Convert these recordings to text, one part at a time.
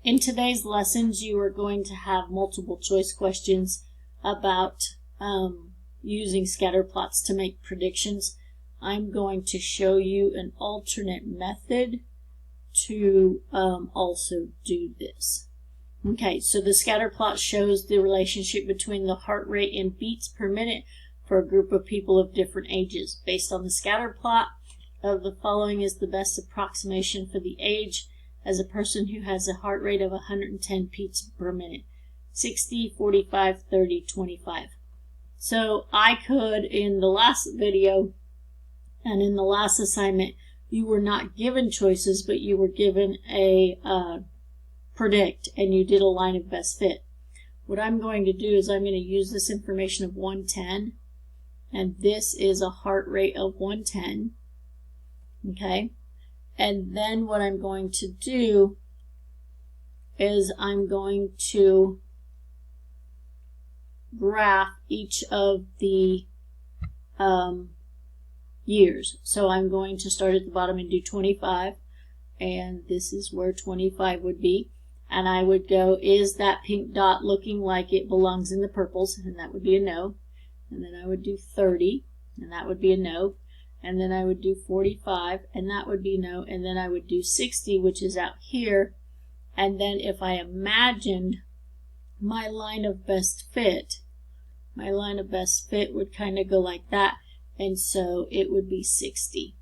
In today's lessons, you are going to have multiple choice questions about using scatter plots to make predictions. I'm going to show you an alternate method to also do this. Okay, so the scatter plot shows the relationship between the heart rate and beats per minute for a group of people of different ages. Based on the scatter plot, of the following is the best approximation for the age as a person who has a heart rate of 110 beats per minute. 60, 45, 30, 25. So I could, in the last video and in the last assignment, you were not given choices, but you were given a predict, and you did a line of best fit. What I'm going to do is I'm going to use this information of 110, and this is a heart rate of 110. Okay? And then what I'm going to do is I'm going to graph each of the years. So I'm going to start at the bottom and do 25, and this is where 25 would be. And I would go, is that pink dot looking like it belongs in the purples? And that would be a no. And then I would do 30, and that would be a no. And then I would do 45, and that would be no. And then I would do 60, which is out here. And then if I imagined my line of best fit, would kind of go like that. And so it would be 60.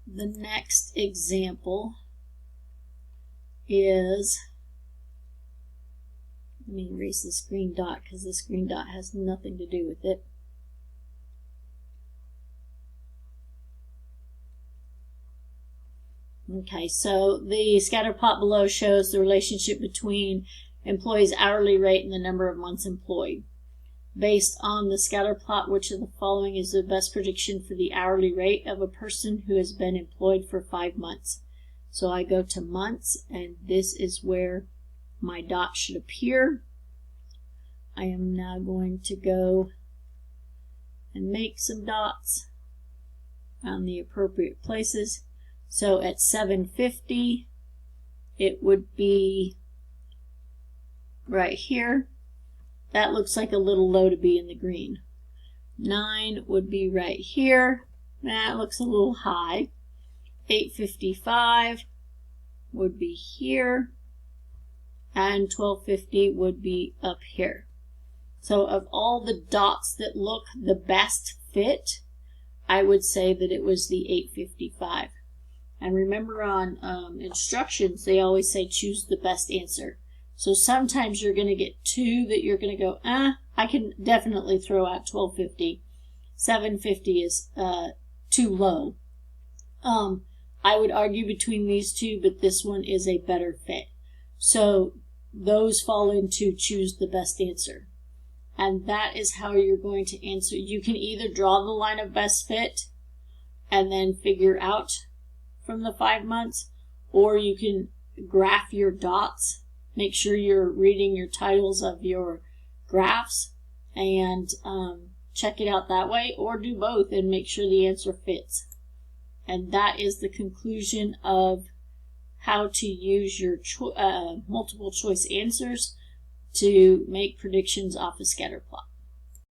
The next example is, let me erase this green dot because this green dot has nothing to do with it. Okay, so the scatter plot below shows the relationship between employees' hourly rate and the number of months employed. Based on the scatter plot, which of the following is the best prediction for the hourly rate of a person who has been employed for 5 months? So I go to months, and this is where my dot should appear. I am now going to go and make some dots on the appropriate places. So at 750, it would be right here. That looks like a little low to be in the green. 9 would be right here. That looks a little high. 855 would be here. And 1250 would be up here. So of all the dots that look the best fit, I would say that it was the 855. And remember on instructions, they always say choose the best answer. So sometimes you're going to get two that you're going to go, I can definitely throw out 1250. 750 is too low. I would argue between these two, but this one is a better fit. So those fall into choose the best answer. And that is how you're going to answer. You can either draw the line of best fit and then figure out from the 5 months, or you can graph your dots. Make sure you're reading your titles of your graphs and check it out that way, or do both and make sure the answer fits. And that is the conclusion of how to use your multiple choice answers to make predictions off a scatter plot.